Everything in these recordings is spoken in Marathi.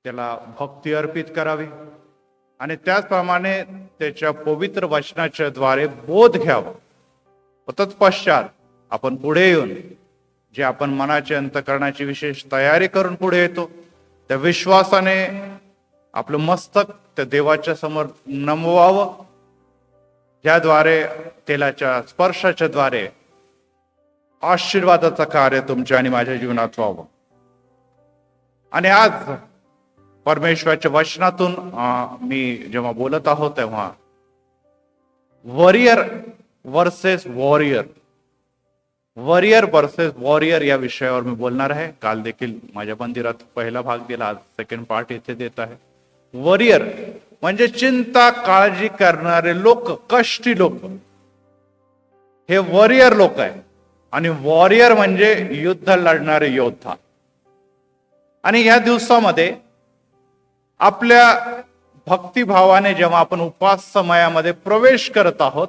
त्याला भक्ती अर्पित करावी आणि त्याचप्रमाणे त्याच्या पवित्र वचनाच्या द्वारे बोध घ्यावा. तत्पश्चात आपण पुढे येऊन जे आपण मनाची अंतःकरणाची विशेष तयारी करून पुढे येतो, त्या विश्वासाने आपलं मस्तक त्या देवाच्या समोर नमवावं, ज्याद्वारे तेलाच्या स्पर्शाच्या द्वारे आशीर्वादाचं कार्य तुमच्या आणि माझ्या जीवनात व्हावं. आणि आज परमेश्वराच्या वचनातून मी जेव्हा बोलत आहोत तेव्हा वॉरियर वर्सेस वॉरियर या विषयावर मी बोलणार आहे. काल देखील माझ्या मंदिरात पहिला भाग दिला, आज सेकंड पार्ट इथे देत आहे. वॉरियर म्हणजे चिंता काळजी करणारे लोक, कष्टी लोक, हे वॉरियर लोक आहे. आणि वॉरियर म्हणजे युद्ध लढणारे योद्धा. आणि या दिवसामध्ये आपल्या भक्तिभावाने जेव्हा आपण उपवास समयामध्ये प्रवेश करत आहोत,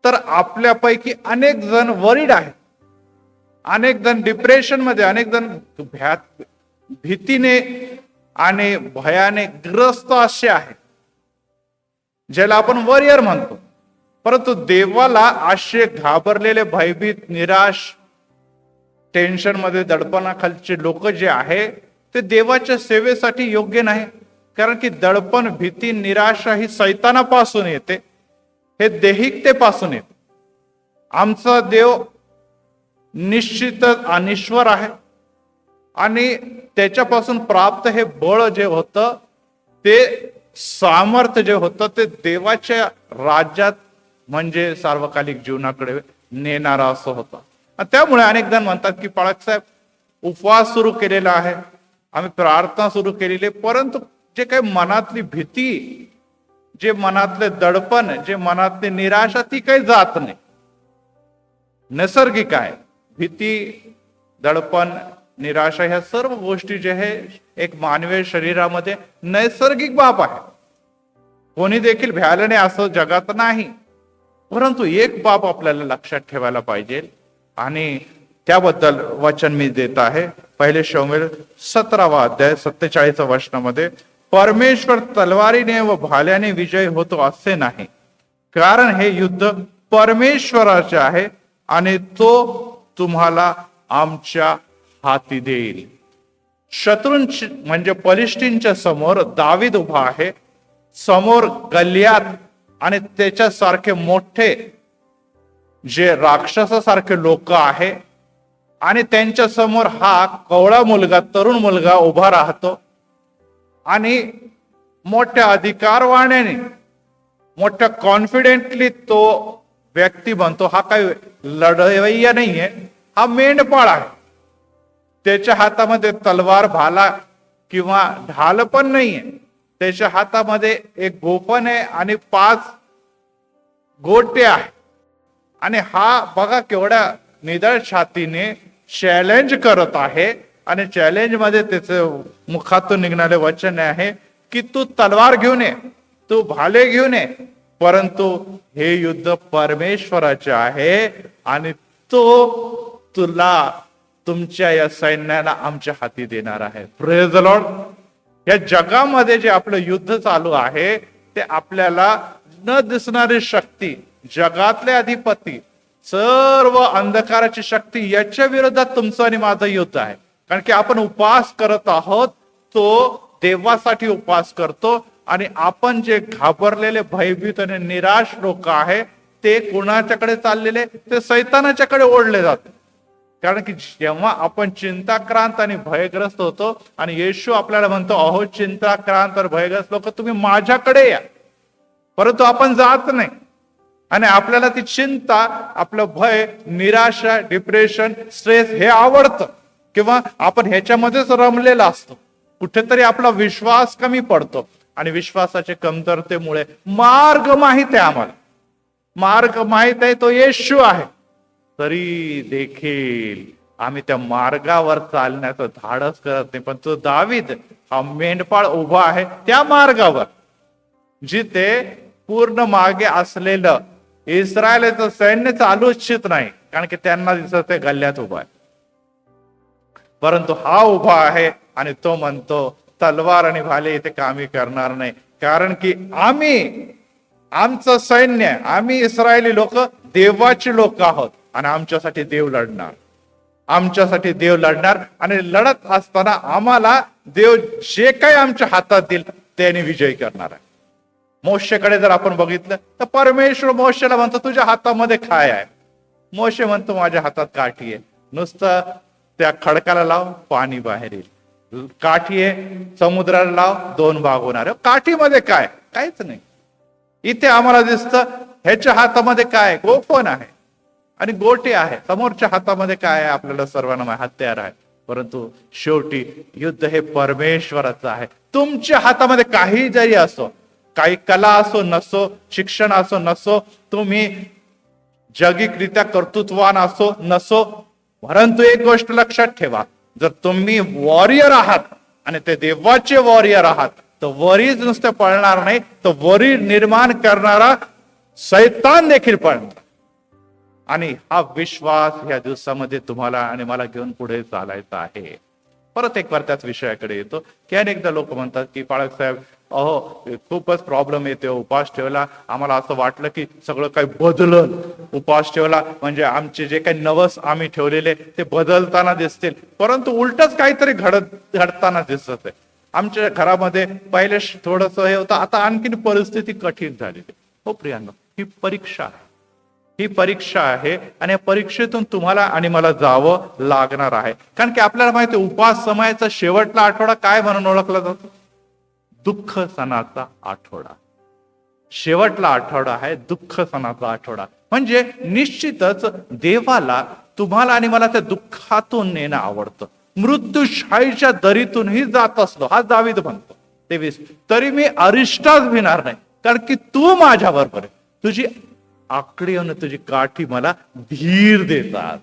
तर आपल्यापैकी अनेक जण वरीड आहेत, अनेक जण डिप्रेशन मध्ये, अनेक जण भीतीने आणि भयाने ग्रस्त असे आहेत, ज्याला आपण वॉरियर म्हणतो. परंतु देवाला असे घाबरलेले, भयभीत, निराश, टेन्शन मध्ये दडपणाखालचे लोक जे आहे ते देवाच्या सेवेसाठी योग्य नाही. कारण की दडपण, भीती, निराशा ही सैतानापासून येते, हे दैहिकतेपासून येते. आमचा देव निश्चितच अनिश्वर आहे आणि त्याच्यापासून प्राप्त हे बळ जे होतं, ते सामर्थ्य जे होतं, ते देवाच्या राज्यात म्हणजे सार्वकालिक जीवनाकडे नेणारा असं होतं. त्यामुळे अनेक जण म्हणतात की पाळक साहेब, उपवास सुरू केलेला आहे, आम्ही प्रार्थना सुरू केलेली, परंतु जे काही मनातली भीती, जे मनातले दडपण, जे मनातली निराशा, ती काही जात नाही. नैसर्गिक आहे. भीती, दडपण, निराशा ह्या सर्व गोष्टी जे आहे एक मानवी शरीरामध्ये नैसर्गिक बाब आहे. कोणी देखील भ्यालं नाही असं जगात नाही. परंतु एक बाब आपल्याला लक्षात ठेवायला पाहिजे आणि त्याबद्दल वचन मी देत आहे. पहिले शमूएल 17 अध्याय 47 वचनामध्ये, परमेश्वर तलवारीने व भाल्याने विजय होतो असे नाही, कारण हे युद्ध परमेश्वराचे आहे आणि तो तुम्हाला आमच्या हाती देईल. शत्रूंची म्हणजे पलिष्ठींच्या समोर दावीद उभा आहे, समोर गल्लियात आणि त्याच्यासारखे मोठे जे राक्षसासारखे लोक आहे आणि त्यांच्या समोर हा कवळा मुलगा, तरुण मुलगा उभा राहतो आणि मोठ्या अधिकारवाण्याने, मोठ्या कॉन्फिडेंटली तो व्यक्ती म्हणतो, हा काही लढवय्या नाहीये, हा मेंढपाळ आहे. त्याच्या हातामध्ये तलवार, भाला किंवा ढाल पण नाहीये. त्याच्या हातामध्ये एक गोफण आहे आणि 5 गोटे आहे. आणि हा बघा केवढ्या निदळ छातीने चॅलेंज करत आहे. आणि चॅलेंज मध्ये त्याचं मुखातून निघणारे वचन आहे की तू तलवार घेऊन ये, तू भाले घेऊन ये, परंतु हे युद्ध परमेश्वराचे आहे आणि तो तुला, तुमच्या या सैन्याला आमच्या हाती देणार आहे. Praise the Lord. या जगामध्ये जे आपलं युद्ध चालू आहे ते आपल्याला न दिसणारी शक्ती, जगातले अधिपती, सर्व अंधकाराची शक्ती, याच्या विरोधात तुमचं आणि माझं युद्ध आहे. कारण की आपण उपवास करत आहोत, तो देवासाठी उपवास करतो. आणि आपण जे घाबरलेले, भयभीत आणि निराश लोक आहे ते कोणाच्याकडे चाललेले, ते सैतानाच्याकडे ओढले जाते. कारण की जेव्हा आपण चिंताक्रांत आणि भयग्रस्त होतो आणि येशू आपल्याला म्हणतो, अहो चिंताक्रांत आणि भयग्रस्त लोक, तुम्ही माझ्याकडे या, परंतु आपण जात नाही. आणि आपल्याला ती चिंता, आपलं भय, निराशा, डिप्रेशन, स्ट्रेस हे आवडतं किंवा आपण ह्याच्यामध्येच रमलेला असतो. कुठेतरी आपला विश्वास कमी पडतो आणि विश्वासाच्या कमतरतेमुळे मार्ग माहित आहे, आम्हाला मार्ग माहित आहे, तो येशू आहे, तरी देखील आम्ही त्या मार्गावर चालण्याचं धाडस करत नाही. पण तो दावीद हा मेंढपाळ उभा आहे त्या मार्गावर, जिथे पूर्ण मागे असलेलं इस्रायलचं सैन्य चालू इच्छित नाही, कारण की त्यांना दिसत ते गल्ल्यात उभा आहे. परंतु हा उभा आहे आणि तो म्हणतो, तलवार आणि भाले इथे कामी करणार नाही. कारण की आमचं सैन्य, आम्ही इस्रायली लोक देवाची लोक आहोत आणि आमच्यासाठी देव लढणार. आमच्यासाठी देव लढणार आणि लढत असताना आम्हाला देव जे काही आमच्या हातात देईल त्याने विजय करणार आहे. मोशेकडे जर आपण बघितलं तर परमेश्वर मोशेला म्हणतो तुझ्या हातामध्ये काय आहे. मोशे म्हणतो माझ्या हातात काठी आहे. नुसतं त्या खडकाला लाव पाणी बाहेर येईल. काठी आहे समुद्राला लाव दोन भाग होणार. काठीमध्ये काय? काहीच नाही. इथे आम्हाला दिसतं ह्याच्या हातामध्ये काय? गोफण आहे आणि गोटे आहे. समोरच्या हातामध्ये काय आहे? आपल्याला सर्वांना हत्यार आहे. परंतु शेवटी युद्ध हे परमेश्वराचं आहे. तुमच्या हातामध्ये काही जरी असो, काही कला असो नसो, शिक्षण असो नसो, तुम्ही जगिकरित्या कर्तृत्वान असो नसो, परंतु एक गोष्ट लक्षात ठेवा, जर तुम्ही वॉरियर आहात आणि ते देवाचे वॉरियर आहात तर वरीच नुसतं पळणार नाही, तर वरी निर्माण करणारा शैतान देखील पळणार. आणि हा विश्वास या दिवसामध्ये तुम्हाला आणि मला घेऊन पुढे चालायचा आहे. परत एक बार त्याच विषयाकडे येतो की अनेकदा लोक म्हणतात की पाळक साहेब खूपच प्रॉब्लेम येते, उपास ठेवला आम्हाला असं वाटलं की सगळं काही बदलल, उपास ठेवला म्हणजे आमचे जे काही नवस आम्ही ठेवलेले ते बदलताना दिसतील, परंतु उलटच काहीतरी घडताना दिसत आहे. आमच्या घरामध्ये पहिले थोडस हे होतं, आता आणखीन परिस्थिती कठीण झालेली. हो प्रियांनो, ही परीक्षा आहे. ही परीक्षा आहे आणि या परीक्षेतून तुम्हाला आणि मला जावं लागणार आहे. कारण की आपल्याला माहिती आहे उपास समयाचा शेवटला आठवडा काय म्हणून ओळखला जातो? दुःख सणाचा आठवडा. शेवटला आठवडा आहे दुःख सणाचा आठवडा. म्हणजे निश्चितच देवाला तुम्हाला आणि मला त्या दुःखातून नेणं आवडतं. मृत्यूशाहीच्या दरीतूनही जात असलो, हा दावीद म्हणतो 23, तरी मी अरिष्टाच भिणार नाही, कारण की तू माझ्या बरोबर आहे. तुझी आकडी आणि तुझी काठी मला धीर देतात.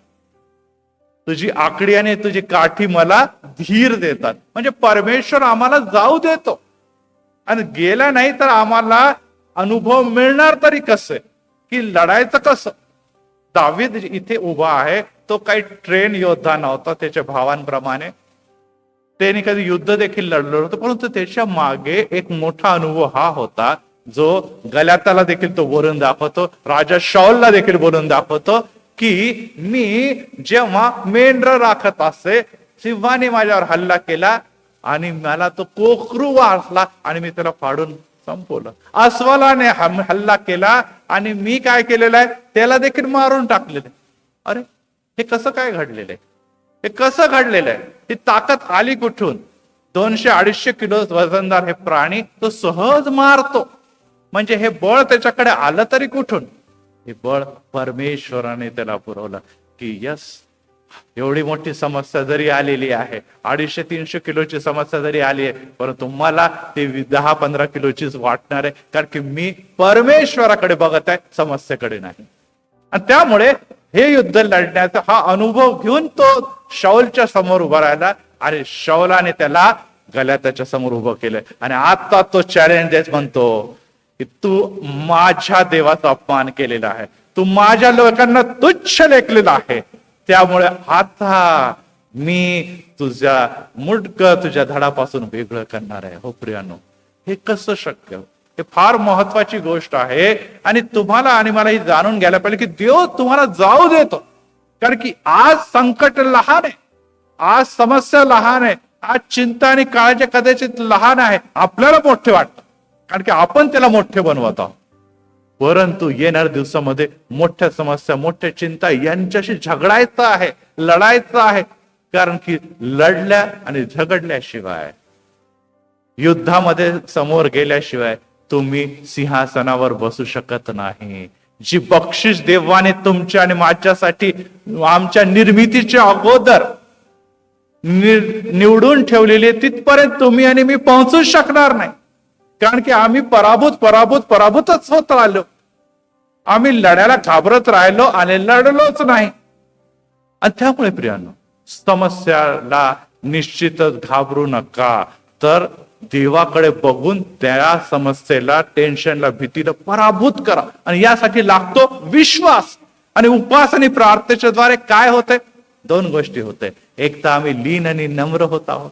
तुझी आकडी आणि तुझी काठी मला धीर देतात. म्हणजे परमेश्वर आम्हाला जाऊ देतो आणि गेला नाही तर आम्हाला अनुभव मिळणार तरी कसं की लढायचं कसं. दावीद इथे उभा आहे, तो काही ट्रेन योद्धा नव्हता त्याच्या भावांप्रमाणे, त्याने कधी युद्ध देखील लढलं होतं, परंतु त्याच्या मागे एक मोठा अनुभव हा होता जो गल्याताला देखील तो बोलून दाखवतो, राजा शाऊलला देखील बोलून दाखवतो की मी जेव्हा मेंढर राखत असे, सिंहाने माझ्यावर हल्ला केला आणि मला तो कोकरू वाचला आणि मी त्याला फाडून संपवलं. अस्वलाने हल्ला केला आणि मी काय केलेलं आहे, त्याला देखील मारून टाकलेलं. अरे हे कसं काय घडलेलं आहे? हे कसं घडलेलं आहे? ही ताकद आली कुठून? 200-250 किलो वजनदार हे प्राणी तो सहज मारतो. म्हणजे हे बळ त्याच्याकडे आलं तरी कुठून? हे बळ परमेश्वराने त्याला पुरवलं. की यस, एवढी मोठी समस्या जरी आलेली आहे, 250-300 किलोची समस्या जरी आली आहे, परंतु मला ते 10-15 किलोचीच वाटणार आहे, कारण की मी परमेश्वराकडे बघत आहे, समस्येकडे नाही. आणि त्यामुळे हे युद्ध लढण्याचा हा अनुभव घेऊन तो शाऊलच्या समोर उभा राहिला आणि शाऊलाने त्याला गल्याताच्या समोर उभं केलं. आणि आता तो चॅलेंज म्हणतो की तू माझ्या देवाचा अपमान केलेला आहे, तू माझ्या लोकांना तुच्छ लेखलेला आहे, त्यामुळे आता मी तुझ्या मुंडकं तुझ्या धडापासून वेगळं करणार आहे. हो प्रियानो, हे कसं शक्य? हे फार महत्वाची गोष्ट आहे आणि तुम्हाला आणि मला ही जाणून घ्यायला पाहिजे की देव तुम्हाला जाऊ देतो. कारण की आज संकट लहान आहे, आज समस्या लहान आहे, आज चिंता आणि काळजी कदाचित लहान आहे, आपल्याला मोठे वाटतं कारण की आपण त्याला मोठे बनवत आहोत. परंतु येणाऱ्या दिवसामध्ये मोठ्या समस्या, मोठ्या चिंता यांच्याशी झगडायचं आहे, लढायचं आहे. कारण की लढल्या आणि झगडल्याशिवाय, युद्धामध्ये समोर गेल्याशिवाय तुम्ही सिंहासनावर बसू शकत नाही. जी बक्षीस देवाने तुमच्या आणि माझ्यासाठी आमच्या निर्मितीच्या अगोदर निवडून ठेवलेली आहे, तिथपर्यंत तुम्ही आणि मी पोहोचू शकणार नाही. कारण की आम्ही पराभूतच होत राहिलो. आम्ही लढायला घाबरत राहिलो आणि लढलोच नाही. आणि त्यामुळे प्रियांनो, समस्याला निश्चितच घाबरू नका, तर देवाकडे बघून त्या समस्येला, टेन्शनला, भीतीला पराभूत करा. आणि यासाठी लागतो विश्वास. आणि उपवास आणि प्रार्थनेच्या द्वारे काय होते? 2 गोष्टी होते. एक तर आम्ही लीन आणि नम्र होत आहोत,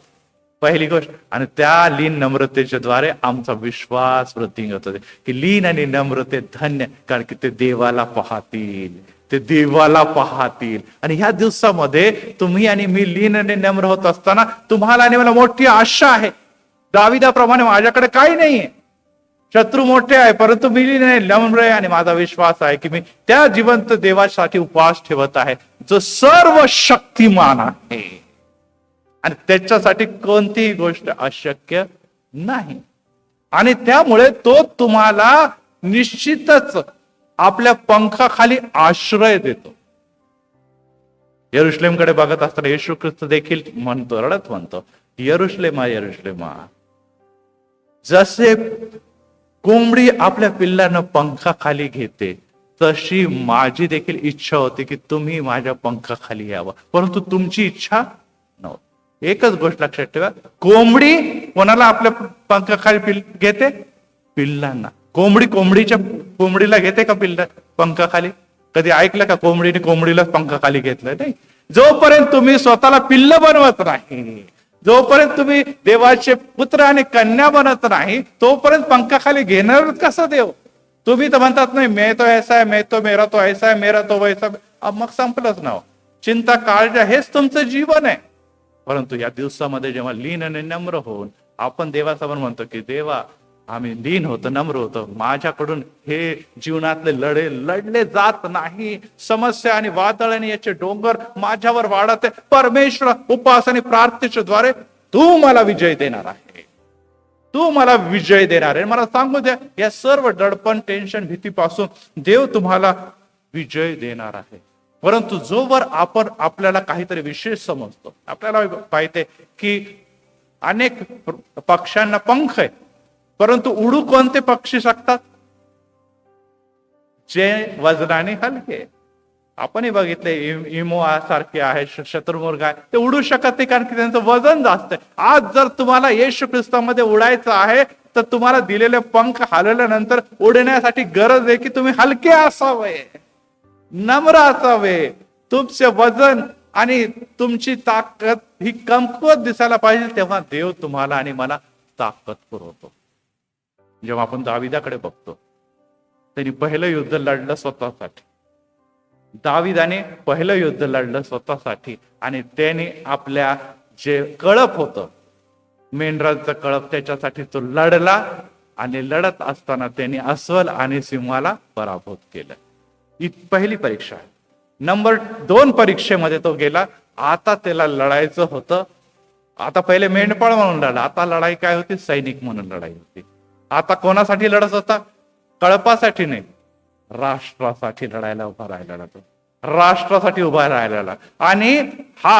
पहिली गोष्ट. आणि त्या लीन नम्रतेच्या द्वारे आमचा विश्वास वृद्धिंगत होते, की लीन आणि नम्रते धन्य, कारण की ते देवाला पाहतील, ते देवाला पाहतील. आणि ह्या दिवसामध्ये तुम्ही आणि मी लीन आणि नम्र होत असताना तुम्हाला आणि मला मोठी आशा आहे. दाविदाप्रमाणे माझ्याकडे काही नाहीये, शत्रू मोठे आहे, परंतु मी नम्र आहे आणि माझा विश्वास आहे की मी त्या जिवंत देवासाठी उपवास ठेवत आहे, जो सर्व शक्तिमान आहे आणि त्याच्यासाठी कोणतीही गोष्ट अशक्य नाही. आणि त्यामुळे तो तुम्हाला निश्चितच आपल्या पंखाखाली आश्रय देतो. यरुशलेमकडे बघत असताना येशू ख्रिस्त देखील म्हणतो, रडत म्हणतो, यरुशलेमा यरुशलेमा, जसे कोंबडी आपल्या पिल्लांना पंखाखाली घेते, तशी माझी देखील इच्छा होती की तुम्ही माझ्या पंखाखाली यावं, परंतु तुमची इच्छा नव्हती. एकच गोष्ट लक्षात ठेवा, कोंबडी कोणाला आपल्या पंखाखाली घेते? पिल्लांना. कोंबडीला घेते का पंखाखाली? कधी ऐकलं का कोंबडीने कोंबडीलाच पंखाखाली घेतलं? नाही. जोपर्यंत तुम्ही स्वतःला पिल्ल बनवत नाही, जोपर्यंत तुम्ही देवाचे पुत्र आणि कन्या बनत नाही, तोपर्यंत पंखाखाली घेणार कसं देव? तुम्ही तर म्हणतात नाही, मैं तो ऐसा है, मैं तो मेरा तो ऐसा है, मेरा तो वैसा. मग संपलंच ना. चिंता काळजी हेच तुमचं जीवन आहे. परंतु या दिवसामध्ये जेव्हा लीन आणि नम्र होऊन आपण देवासमोर म्हणतो की देवा, आम्ही लीन होतो, नम्र होतो, माझ्याकडून हे जीवनातले लढले जात नाही, समस्या आणि वादळ आणि याचे डोंगर माझ्यावर वाढत आहे, परमेश्वर उपवास आणि प्रार्थनेच्या द्वारे तू मला विजय देणार आहे, तू मला विजय देणार आहे. मला सांगू द्या, या सर्व दडपण, टेन्शन, भीतीपासून देव तुम्हाला विजय देणार आहे. परंतु जोवर आपण आपल्याला काहीतरी विशेष समजतो, आपल्याला माहिती आहे की अनेक पक्ष्यांना पंख आहे, परंतु उडू कोणते पक्षी शकतात? जे वजनाने हलके. आपणही बघितले, इमो सारखे आहे, शत्रुमुर्ग आहे, ते उडू शकत नाही, कारण की त्यांचं वजन जास्त आहे. आज जर तुम्हाला येशू ख्रिस्तामध्ये उडायचं आहे, तर तुम्हाला दिलेले पंख हलवल्यानंतर उडण्यासाठी गरज आहे की तुम्ही हलके असावे, नम्र असावे. तुमचे वजन आणि तुमची ताकद ही कमकुवत दिसायला पाहिजे, तेव्हा देव तुम्हाला आणि मला ताकद पुरवतो. जेव्हा आपण दाविदाकडे बघतो, त्यांनी पहिलं युद्ध लढलं स्वतःसाठी. दाविदाने पहिलं युद्ध लढलं स्वतःसाठी आणि त्याने आपल्या जे कळप होतं, मेंढराचं कळप, त्याच्यासाठी तो लढला. आणि लढत असताना त्यांनी अस्वल आणि सिंहाला पराभूत केलं. ही पहिली परीक्षा आहे. नंबर 2 परीक्षेमध्ये तो गेला. आता त्याला लढायचं होतं. आता पहिले मेंढपाळ म्हणून लढला, आता लढाई काय होती? सैनिक म्हणून लढाई होती. आता कोणासाठी लढत होता? कळपासाठी नाही, राष्ट्रासाठी लढायला उभा राहिलेला तो, राष्ट्रासाठी उभा राहिलेला. आणि हा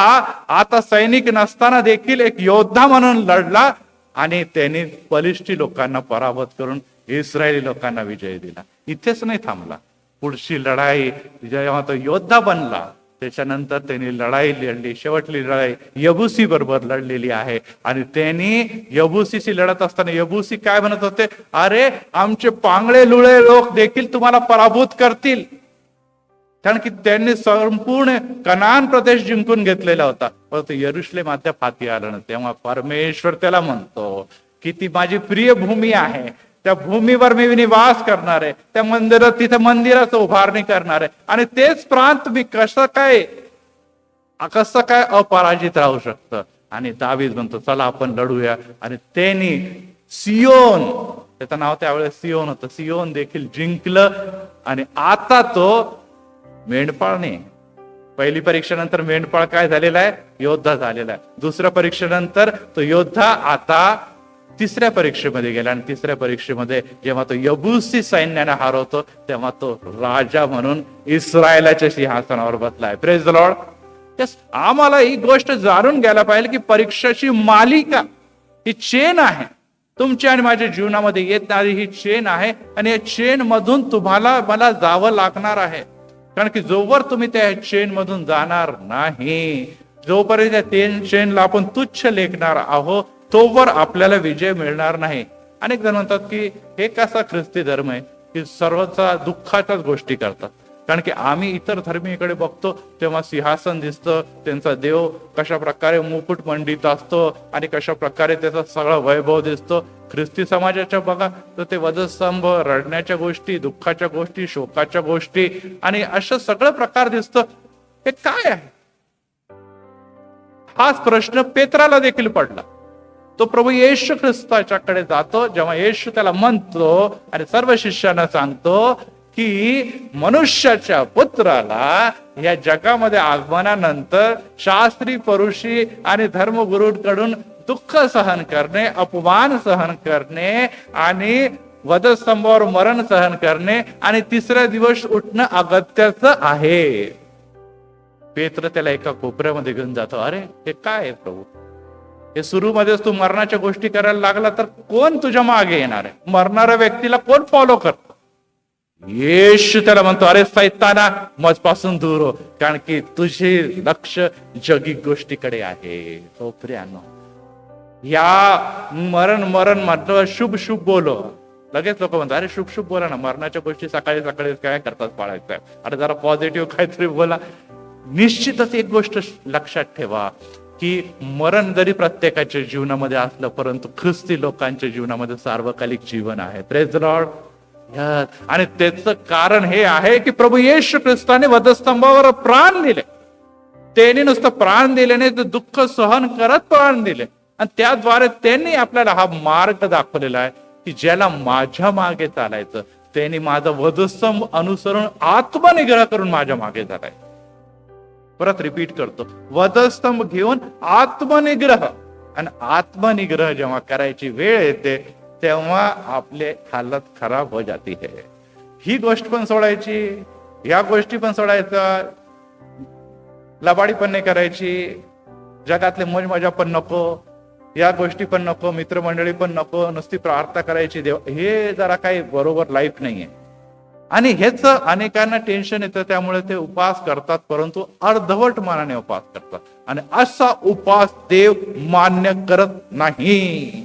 आता सैनिक नसताना देखील एक योद्धा म्हणून लढला आणि त्याने बलिष्ठी लोकांना पराभूत करून इस्रायली लोकांना विजय दिला. इथेच नाही थांबला. पुढची लढाई जेव्हा तो योद्धा बनला, त्याच्यानंतर त्यांनी लढाई लढली. शेवटली लढाई यबुसी बरोबर लढलेली आहे. आणि त्यांनी यबुसीशी लढत असताना यबुसी काय म्हणत होते? अरे, आमचे पांगळे लुळे लोक देखील तुम्हाला पराभूत करतील. कारण की त्यांनी संपूर्ण कनान प्रदेश जिंकून घेतलेला होता, परंतु यरुशलेम अद्याप हाती आलं ना. तेव्हा परमेश्वर त्याला म्हणतो की ती माझी प्रिय भूमी आहे, त्या भूमीवर मी निवास करणार आहे, त्या मंदिरात तिथे मंदिराचं उभारणी करणार आहे. आणि तेच प्रांत मी कसं काय अपराजित राहू शकतं. आणि दावीद म्हणतो चला आपण लढूया. आणि त्यांनी सियोन, त्याचं नाव त्यावेळेस सियोन होतं, सियोन देखील जिंकलं. आणि आता तो मेंढपाळने, पहिली परीक्षेनंतर मेंढपाळ काय झालेला आहे? योद्धा झालेला आहे. दुसऱ्या परीक्षेनंतर तो योद्धा आता तिसऱ्या परीक्षेमध्ये गेला. आणि तिसऱ्या परीक्षेमध्ये जेव्हा तो यबुसी सैन्याने हरवतो, तेव्हा तो राजा म्हणून इस्रायलाच्या सिंहासनावर बसलाय. Praise the Lord. यस, आम्हाला ही गोष्ट जाणून घ्यायला पाहिजे की परीक्षाची मालिका ही चेन आहे. तुमच्या आणि माझ्या जीवनामध्ये येणारी ही चेन आहे. आणि या चेन मधून तुम्हाला मला जावं लागणार आहे. कारण की जोवर तुम्ही त्या चेन मधून जाणार नाही, जोपर्यंत त्या चेनला आपण तुच्छ लेखणार आहोत, तोवर आपल्याला विजय मिळणार नाही. अनेक जण म्हणतात की हे कसा ख्रिस्ती धर्म आहे की सर्वचा दुःखाच्याच गोष्टी करतात. कारण की आम्ही इतर धर्मीकडे बघतो तेव्हा सिंहासन दिसतं, त्यांचा देव कशा प्रकारे मुकुट मंडित असतो आणि कशा प्रकारे त्याचा सगळा वैभव दिसतो. ख्रिस्ती समाजाच्या बघा तर ते वधस्तंभ, रडण्याच्या गोष्टी, दुःखाच्या गोष्टी, शोकाच्या गोष्टी आणि असं सगळं प्रकार दिसतं. हे काय आहे? हाच प्रश्न पेत्राला देखील पडला. तो प्रभू येशू ख्रिस्ताच्याकडे जातो, जेव्हा येशू त्याला म्हणतो आणि सर्व शिष्यांना सांगतो की मनुष्याच्या पुत्राला या जगामध्ये आगमनानंतर शास्त्री, परुषी आणि धर्मगुरूंकडून दुःख सहन करणे, अपमान सहन करणे आणि वधस्तंभावर मरण सहन करणे आणि तिसऱ्या दिवस उठणं अगत्याचं आहे. पेत्र त्याला एका कोपऱ्यामध्ये घेऊन जातो. अरे हे काय आहे प्रभू? हे सुरू मध्येच तू मरणाच्या गोष्टी करायला लागला तर कोण तुझ्या मागे येणार आहे? मरणाऱ्या व्यक्तीला कोण फॉलो करतो? येशू त्याला म्हणतो, अरे सैताना, मजपासून दूर हो, कारण की तुझे लक्ष जगिक गोष्टीकडे आहे. हो प्रियानो, या मरण म्हटलं शुभ शुभ बोलो. लगेच लोक म्हणतात, अरे शुभ शुभ बोला ना, मरणाच्या गोष्टी सकाळी सकाळी काय करतात पाळायचं? अरे जरा पॉझिटिव्ह काहीतरी बोला. निश्चितच एक गोष्ट लक्षात ठेवा की मरण जरी प्रत्येकाच्या जीवनामध्ये असलं, परंतु ख्रिस्ती लोकांच्या जीवनामध्ये सार्वकालिक जीवन आहे. Praise the Lord. आणि त्याचं कारण हे आहे की प्रभू येशू ख्रिस्ताने वधस्तंभावर प्राण दिले. त्यांनी नुसतं प्राण दिले नाही, तर दुःख सहन करत प्राण दिले आणि त्याद्वारे त्यांनी आपल्याला हा मार्ग दाखवलेला आहे की ज्याला माझ्या मागे चालायचं त्यांनी माझा वधस्तंभ अनुसरून आत्मनिग्रह करून माझ्या मागे चालायचं. परत रिपीट करतो, वधस्तंभ घेऊन आत्मनिग्रह. आणि आत्मनिग्रह जेव्हा करायची वेळ येते तेव्हा आपले हालत खराब हो जाती है. ही गोष्ट पण सोडायची, या गोष्टी पण सोडायचा, लबाडी पण नाही करायची, जगातले मौज मजा पण नको, या गोष्टी पण नको, मित्रमंडळी पण नको, नुसती प्रार्थना करायची देव, हे जरा काही बरोबर लाईफ नाहीये. आणि हेच अनेकांना टेन्शन येतं, त्यामुळे ते उपवास करतात, परंतु अर्धवट मनाने उपवास करतात आणि असा उपवास देव मान्य करत नाही.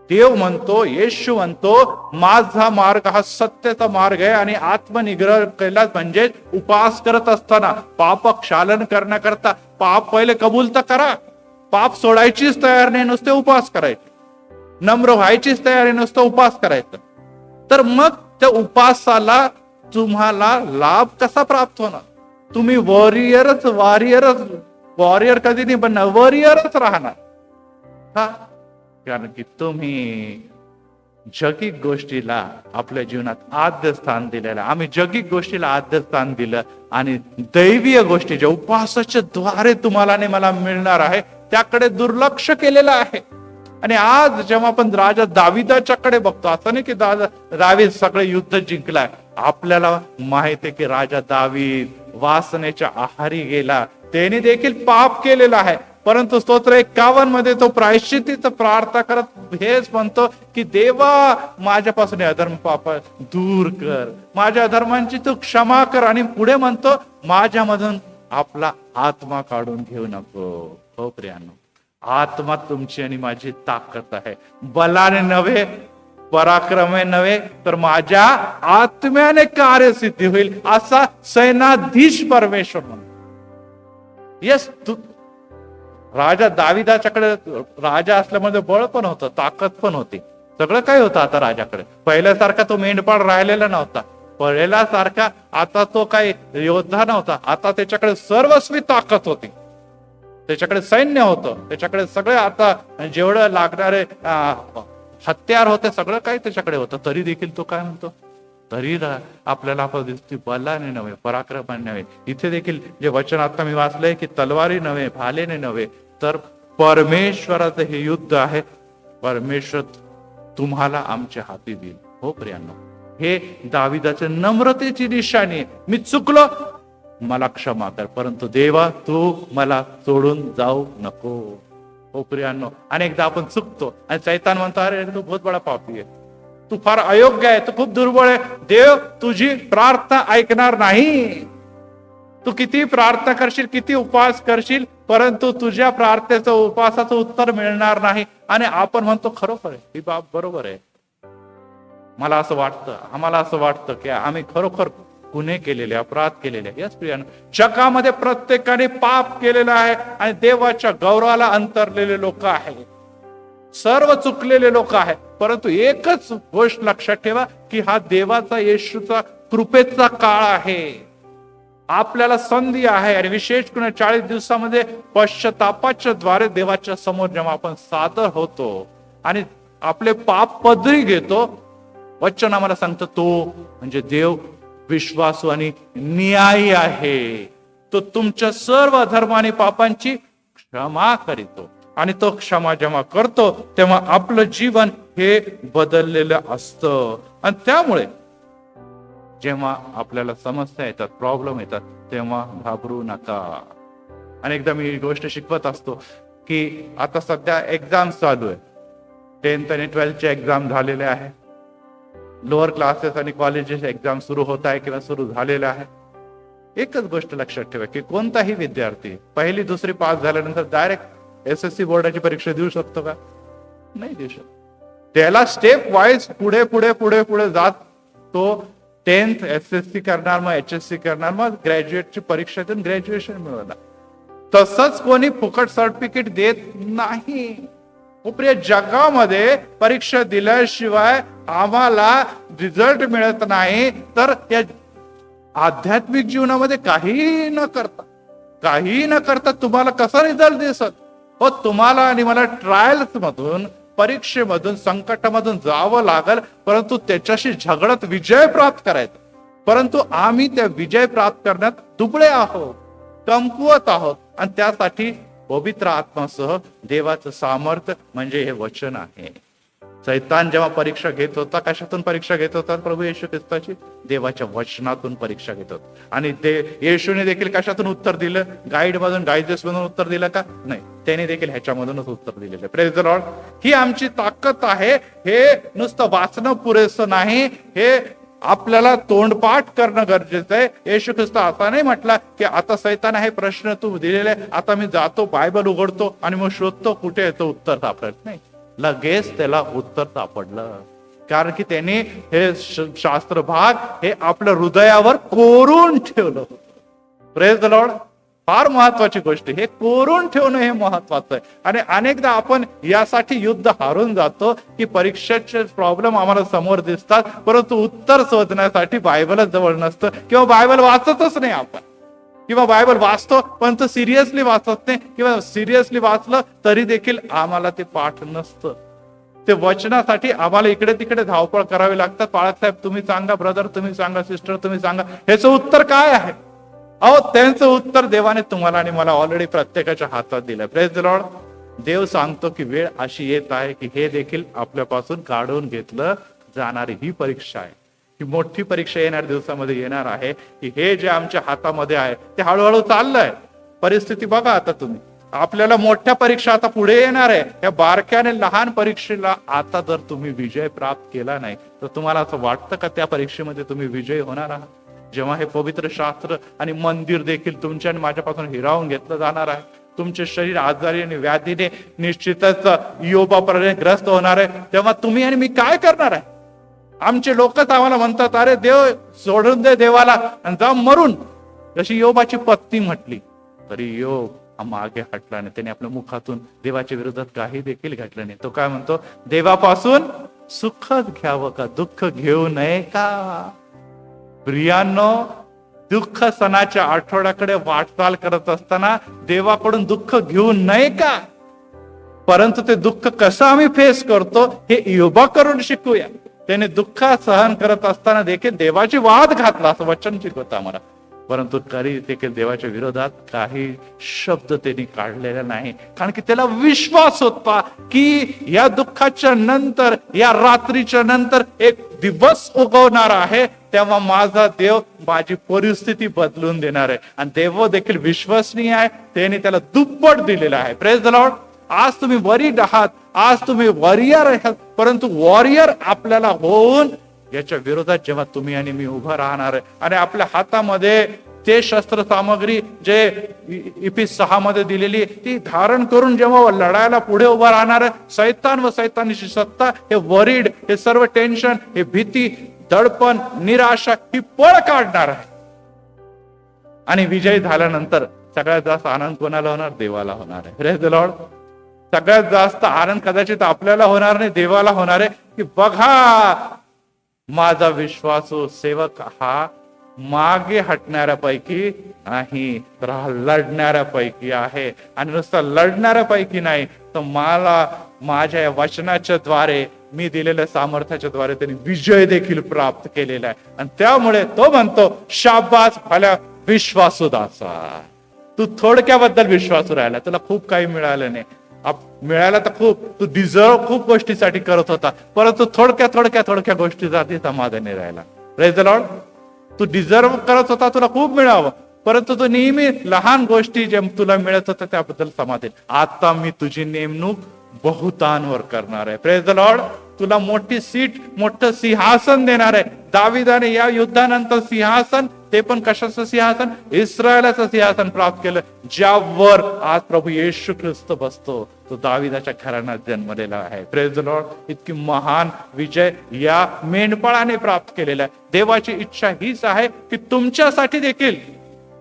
देव म्हणतो, येशू म्हणतो, माझा मार्ग हा सत्याचा मार्ग आहे आणि आत्मनिग्रह केला म्हणजे उपवास करत असताना पाप क्षालन करण्याकरता पाप पहिले कबूल तर करा. पाप सोडायचीच तयार नाही, नुसते उपवास करायचे. नम्र व्हायचीच तयारी, नुसतं उपवास करायचं. तर मग त्या उपवासाला तुम्हाला लाभ कसा प्राप्त होणार? तुम्ही वॉरियर कधी नाही बनणार, वॉरियरच राहणार. हा, कारण की तुम्ही जगिक गोष्टीला आपल्या जीवनात आद्य स्थान दिलेलं. आम्ही जगिक गोष्टीला आद्य स्थान दिलं आणि दैवीय गोष्टी ज्या उपवासाच्या द्वारे तुम्हाला आणि मला मिळणार आहे त्याकडे दुर्लक्ष केलेलं आहे. आणि आज जेव्हा आपण राजा दाविदाच्याकडे बघतो, असं नाही की दावीद सगळे युद्ध जिंकलाय. आपल्याला माहित आहे की राजा दावीद वासनेच्या आहारी गेला, त्याने देखील पाप केलेलं आहे. परंतु स्तोत्र 51 मध्ये तो प्रायश्चित्तीचं प्रार्थना करत हेच म्हणतो की देवा, माझ्यापासून अधर्म पाप दूर कर, माझ्या अधर्मांची तू क्षमा कर. आणि पुढे म्हणतो, माझ्यामधून आपला आत्मा काढून घेऊ नको. हो प्रियानो, आत्मा तुमची आणि माझी ताकद आहे. बलाने नव्हे, पराक्रमे नव्हे, तर माझ्या आत्म्याने कार्यसिद्धी होईल, असा सैनाधीश परमेश्वर म्हणतो. यस, तू राजा दाविदाच्याकडे राजा असल्यामध्ये बळ पण होतं, ताकद पण होती, सगळं काही होतं आता राजाकडे. पहिल्यासारखा तो मेंढपाळ राहिलेला नव्हता, पहिल्यासारखा आता तो काही योद्धा नव्हता. आता त्याच्याकडे सर्वस्वी ताकद होती, त्याच्याकडे सैन्य होतं, त्याच्याकडे सगळे आता जेवढं लागणारे हत्यार होते सगळं काही त्याच्याकडे होतं. तरी देखील तो काय म्हणतो, तरी आपल्याला दिसते बलाने नव्हे, पराक्रमाने नव्हे. इथे देखील जे वचन आता मी वाचलंय की तलवारी नव्हे, भालेने नव्हे, तर परमेश्वराचं हे युद्ध आहे. परमेश्वर तुम्हाला आमच्या हाती देईल. हो प्रियांनो, हे दाविदाच्या नम्रतेची निशाणी आहे. मी चुकलो, मला क्षमा कर, परंतु देवा तू मला सोडून जाऊ नको. हो प्रियांनो, अनेकदा आपण चुकतो आणि शैतान म्हणतो, अरे तू बहुत बडा पापी आहे, तू फार अयोग्य आहे, तू खूप दुर्बळ आहे, देव तुझी प्रार्थना ऐकणार नाही. तू किती प्रार्थना करशील, किती उपवास करशील, परंतु तुझ्या प्रार्थनेचं उपवासाचं उत्तर मिळणार नाही. आणि आपण म्हणतो, खरोखर आहे, ही बाब बरोबर आहे. मला असं वाटतं, आम्हाला असं वाटतं की आम्ही खरोखर गुन्हे केलेले, अपराध केलेले. यस प्रियानो, जगामध्ये प्रत्येकाने पाप केलेलं आहे आणि देवाच्या गौरवाला अंतरलेले लोक आहेत, सर्व चुकलेले लोक आहेत. परंतु एकच गोष्ट लक्षात ठेवा की हा देवाचा, येशूचा कृपेचा काळ आहे. आपल्याला संधी आहे आणि विशेष करून 40 दिवसामध्ये पश्चातापाच्या द्वारे देवाच्या समोर जेव्हा आपण सादर होतो आणि आपले पाप पदरी घेतो, वचन आम्हाला सांगतो तो म्हणजे देव विश्वासू आणि न्यायी आहे. तो तुमच्या सर्व अधर्म आणि पापांची क्षमा करीतो आणि तो क्षमा जेव्हा करतो तेव्हा आपलं जीवन हे बदललेलं असतं. आणि त्यामुळे जेव्हा आपल्याला समस्या येतात, प्रॉब्लेम येतात, तेव्हा घाबरू नका. अनेकदा मी ही गोष्ट शिकवत असतो की आता सध्या एक्झाम चालू आहे. 10th आणि 12th चे एक्झाम झालेले आहे. लोअर क्लासेस आणि कॉलेजेस एक्झाम सुरू होत आहे किंवा सुरू झालेले आहे. एकच गोष्ट लक्षात ठेवा की कोणताही विद्यार्थी पहिली दुसरी पास झाल्यानंतर डायरेक्ट SSC बोर्डाची परीक्षा देऊ शकतो का? नाही देऊ शकतो. त्याला स्टेप वाईज पुढे पुढे पुढे पुढे जात तो 10th SSC करणार, मग HSC करणार, मग ग्रॅज्युएटची परीक्षा देऊन ग्रॅज्युएशन मिळवणार. तसंच कोणी फुकट सर्टिफिकेट देत नाही. प्रिय, जगामध्ये परीक्षा दिल्याशिवाय आम्हाला रिझल्ट मिळत नाही. तर या आध्यात्मिक जीवनामध्ये काहीही न करता तुम्हाला कसा रिझल्ट दिसत हो? तुम्हाला आणि मला ट्रायल्स मधून, परीक्षेमधून, संकटामधून जावं लागल, परंतु त्याच्याशी झगडत विजय प्राप्त करायचा. परंतु आम्ही त्या विजय प्राप्त करण्यात दुबळे आहोत, कमकुवत आहोत. आणि त्यासाठी पवित्र आत्मासह देवाचं सामर्थ्य म्हणजे हे वचन आहे. सैतान जेव्हा परीक्षा घेत होता, कशातून परीक्षा घेत होता? प्रभू येशू ख्रिस्ताची देवाच्या वचनातून परीक्षा घेत होता. आणि ते येशूने देखील कशातून उत्तर दिलं? गाईड मधून, डायजेस्ट मधून उत्तर दिलं का? नाही, त्याने देखील ह्याच्यामधूनच उत्तर दिलेलं. Praise the Lord. ही आमची ताकद आहे. हे नुसतं वाचणं पुरेसं नाही, हे आपल्याला तोंडपाठ करणं गरजेचं आहे. येशू ख्रिस्त असा नाही म्हटला की आता सैतान हे प्रश्न तू दिलेले, आता मी जातो, बायबल उघडतो आणि मग शोधतो कुठे येतो उत्तर सापडत नाही. लगेच त्याला उत्तर सापडलं, कारण की त्याने हे शास्त्र भाग हे आपल्या हृदयावर कोरून ठेवलं. Praise the Lord. फार महत्वाची गोष्ट, हे कोरून ठेवणं हे महत्वाचं आहे. आणि अनेकदा आपण यासाठी युद्ध हारून जातो की परीक्षेचे प्रॉब्लेम आम्हाला समोर दिसतात, परंतु उत्तर शोधण्यासाठी बायबलच जवळ नसतं किंवा बायबल वाचतच नाही आपण, किंवा बायबल वाचतो पण तो सिरियसली वाचत नाही, किंवा सिरियसली वाचलं तरी देखील आम्हाला ते पाठ नसतं. ते वचनासाठी आम्हाला इकडे तिकडे धावपळ करावी लागतात. बाळासाहेब तुम्ही सांगा, ब्रदर तुम्ही सांगा, सिस्टर तुम्ही सांगा, ह्याचं उत्तर काय आहे? अहो, त्यांचं उत्तर देवाने तुम्हाला आणि मला ऑलरेडी प्रत्येकाच्या हातात दिलंय. Praise the Lord. देव सांगतो की वेळ अशी येत आहे की हे देखील आपल्यापासून काढून घेतलं जाणारी ही परीक्षा आहे. ही मोठी परीक्षा येणाऱ्या दिवसामध्ये येणार आहे की हे जे आमच्या हातामध्ये आहे ते हळूहळू चाललंय. परिस्थिती बघा आता तुम्ही, आपल्याला मोठ्या परीक्षा आता पुढे येणार आहे. या बारक्याने लहान परीक्षेला आता जर तुम्ही विजय प्राप्त केला नाही तर तुम्हाला असं वाटतं का त्या परीक्षेमध्ये तुम्ही विजयी होणार आहात? जेव्हा हे पवित्र शास्त्र आणि मंदिर देखील तुमच्या आणि माझ्यापासून हिरावून घेतलं जाणार आहे, तुमचे शरीर आजारी आणि व्याधीने निश्चितच योबापर्यंत ग्रस्त होणार आहे, तेव्हा तुम्ही आणि मी काय करणार आहे? आमचे लोकच आम्हाला म्हणतात अरे देव सोडून दे देवाला आणि जा मरून. जशी योबाची पत्नी म्हटली तरी योब मागे हटला नाही. त्याने आपल्या मुखातून देवाच्या विरोधात काही देखील घडलं नाही. तो काय म्हणतो? देवापासून सुखच घ्यावं का, दुःख घेऊ नये का? प्रियांनो, दुःख सणाच्या आठवड्याकडे वाटचाल करत असताना देवाकडून दुःख घेऊ नये का? परंतु ते दुःख कसं आम्ही फेस करतो हे योबा करून शिकूया. त्याने दुःख सहन करत असताना देखील देवाची वाद घातला असं वचन शिकवतं आम्हाला, परंतु तरी देखील देवाच्या विरोधात काही शब्द त्यांनी काढलेला नाही, कारण की त्याला विश्वास होता की या दुःखाच्या नंतर, या रात्रीच्या नंतर एक दिवस उगवणार आहे, तेव्हा माझा देव माझी परिस्थिती बदलून देणार आहे. आणि देव देखील विश्वसनीय आहे, त्याने त्याला दुप्पट दिलेला आहे. Praise the Lord. आज तुम्ही वरीड आहात, आज तुम्ही वॉरियर आहात, परंतु वॉरियर आपल्याला होऊन याच्या विरोधात जेव्हा तुम्ही आणि मी उभं राहणार आहे आणि आपल्या हातामध्ये ते शस्त्र सामग्री जे Ephesus 6 मध्ये दिलेली ती धारण करून जेव्हा लढायला पुढे उभं राहणार आहे, सैतान व सैतानीची सत्ता, हे वरीड, हे सर्व टेन्शन, हे भीती दडपण, निराशा ही पळ काढणार आहे. आणि विजयी झाल्यानंतर सगळ्यात जास्त आनंद कोणाला होणार? देवाला होणार आहे. Praise the Lord. सगळ्यात जास्त आनंद कदाचित आपल्याला होणार नाही, देवाला होणार आहे, की बघा माझा विश्वासू सेवक हा मागे हटणाऱ्यापैकी नाही, तर हा लढणाऱ्यापैकी आहे. आणि नुसतं लढणाऱ्यापैकी नाही, तर मला माझ्या या वचनाच्या द्वारे, मी दिलेल्या सामर्थ्याच्या द्वारे त्यांनी विजय देखील प्राप्त केलेला आहे. आणि त्यामुळे तो म्हणतो, शाबास भल्या विश्वासू दासा, तू थोडक्याबद्दल विश्वासू राहिला, तुला खूप काही मिळालं नाही, मिळायला तर खूप, तू डिझर्व खूप गोष्टीसाठी करत होता, परंतु थोडक्या गोष्टीसाठी समाधानी राहिला. Praise the lord. तू डिझर्व करत होता, तुला खूप मिळावं, परंतु तू नेहमी लहान गोष्टी जे तुला मिळत होत्या त्याबद्दल समाधान. आता मी तुझी नेमणूक बहुतांवर करणार आहे. Praise the Lord. तुला मोठी सीट, मोठं सिंहासन देणार आहे. दाविदाने या युद्धानंतर सिंहासन, ते पण कशाचं सिंहासन? इस्रायलाचं सिंहासन प्राप्त केलं, ज्यावर आज प्रभू येशू ख्रिस्त बसतो. तो दाविदाच्या घराण्यात जन्मलेला आहे. Praise the Lord. इतकी महान विजय या मेंढपाळाने प्राप्त केलेला आहे. देवाची इच्छा हीच आहे की तुमच्यासाठी देखील,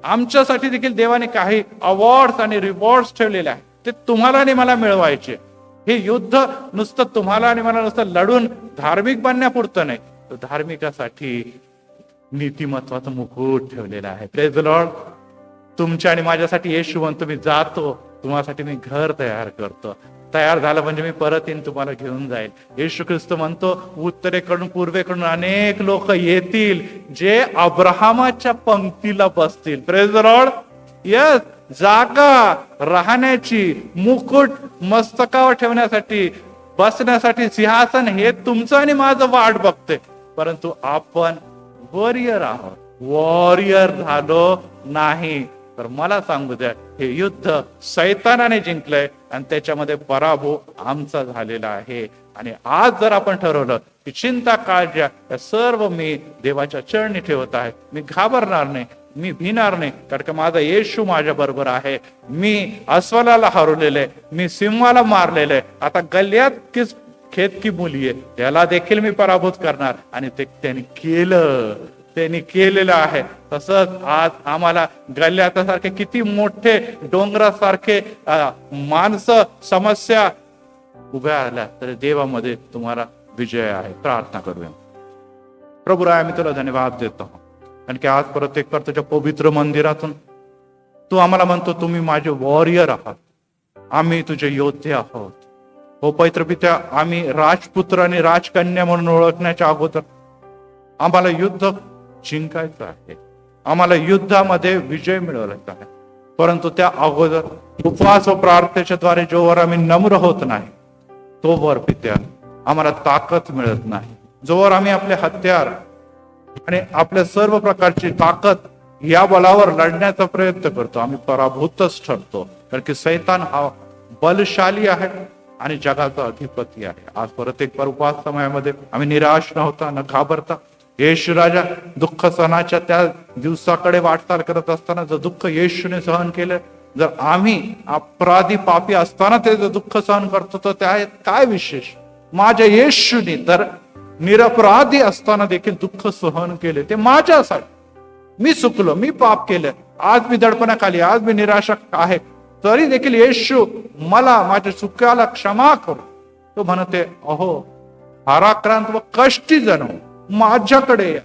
आमच्यासाठी देखील देवाने काही अवॉर्ड्स आणि रिवॉर्ड्स ठेवलेले आहे. ते तुम्हाला आणि मला मिळवायचे. हे युद्ध नुसतं तुम्हाला आणि मला नुसतं लढून धार्मिक बनण्यापुरतं नाही, तर धार्मिकासाठी नीतिमत्वाचं मुकुट ठेवलेलं आहे. Praise the Lord. तुमच्या आणि माझ्यासाठी येशू म्हणतो, मी जातो, तुम्हासाठी मी घर तयार करतो. तयार झालं म्हणजे मी परत येईन, तुम्हाला घेऊन जाईल. येशू ख्रिस्त म्हणतो, उत्तरेकडून पूर्वेकडून अनेक लोक येतील, जे अब्राहमाच्या पंक्तीला बसतील. Praise the Lord. यस, जागा राहण्याची, मुकुट मस्तकावर ठेवण्यासाठी, बसण्यासाठी सिंहासन हे तुमचं आणि माझं वाट बघते. परंतु आपण वॉरियर आहोत, वॉरियर झालो नाही. तर मला सांगू द्या, हे युद्ध सैतानाने जिंकलंय आणि त्याच्यामध्ये पराभव आमचा झालेला आहे. आणि आज जर आपण ठरवलं की चिंता, काळजी या सर्व मी देवाच्या चरणी ठेवत आहे, मी घाबरणार नाही, मी भिणार नाही, कारण का माझा येशू माझ्या बरोबर आहे. मी अस्वलाला हरवलेले, मी सिंहाला मारलेले, आता गल्ल्यात किस खेत की मुली आहे, त्याला देखील मी पराभूत करणार. आणि ते त्यांनी केलं, त्यांनी केलेलं आहे. तसंच आज आम्हाला गल्ल्यासारखे किती मोठे डोंगरासारखे माणसं, समस्या उभ्या आल्या, तर देवामध्ये तुम्हाला विजय आहे. प्रार्थना करूया. प्रभू राय, आम्ही तुला धन्यवाद देतो, आणि की आज प्रत्येक तुझ्या पवित्र मंदिरातून तू आम्हाला म्हणतो, तुम्ही माझे वॉरियर आहात, आम्ही तुझे योद्धे आहोत. हो पवित्र पित्या, आम्ही राजपुत्र आणि राजकन्या म्हणून ओळखण्याच्या अगोदर आम्हाला युद्ध जिंकायचं आहे, आम्हाला युद्धामध्ये विजय मिळवायचा आहे. परंतु त्या अगोदर उपवास व प्रार्थनेच्या द्वारे जोवर आम्ही नम्र होत नाही, तोवर पित्या आम्हाला ताकद मिळत नाही. जोवर आम्ही आपले हत्यार आणि आपल्या सर्व प्रकारची ताकद या बलावर लढण्याचा प्रयत्न करतो, आम्ही पराभूतच ठरतो. कारण की सैतान हा बलशाली आहे आणि जगाचा अधिपती आहे. आज परत एक उपवास समयामध्ये आम्ही निराश न होता, न घाबरता, येशू राजा दुःख सहनाच्या त्या दिवसाकडे वाटचाल करत असताना जर दुःख येशूने सहन केलं, जर आम्ही अपराधी पापी असताना ते जर दुःख सहन करतो, तर त्या काय विशेष? माझ्या येशूने तर निरपराधी असताना देखील दुःख सहन केले, ते माझ्यासाठी. मी चुकलो, मी पाप केलं, आज मी दडपणाखाली, आज मी निराशा आहे, तरी देखील येशू मला माझ्या चुकाला क्षमा करू. तो म्हणते, अहो भाराक्रांत व कष्टी जण, माझ्याकडे या,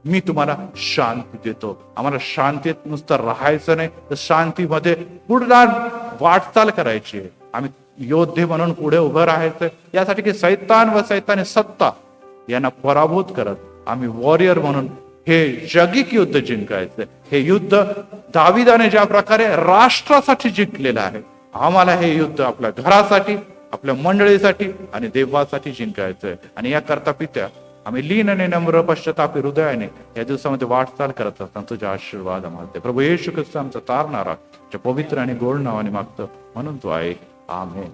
मी तुम्हाला शांती देतो. आम्हाला शांतीत नुसतं राहायचं नाही, तर शांतीमध्ये पुढे वाटचाल करायची आहे. आम्ही योद्धे म्हणून पुढे उभं राहायचं, यासाठी की सैतान व सैतानी सत्ता यांना पराभूत करत आम्ही वॉरियर म्हणून हे जगिक युद्ध जिंकायचं. हे युद्ध दाविदाने ज्या प्रकारे राष्ट्रासाठी जिंकलेलं आहे, आम्हाला हे युद्ध आपल्या घरासाठी, आपल्या मंडळीसाठी आणि देवासाठी जिंकायचंय. आणि याकरता पित्या आम्ही लीन आणि नम्र पश्चातापी हृदयाने या दिवसामध्ये वाटचाल करत असताना तुझ्या आशीर्वाद आम्हाला प्रभू येशू ख्रिस्त आमचा तारणारा पवित्र आणि गोड नावाने मागतो, म्हणून तू आहे. आमेन.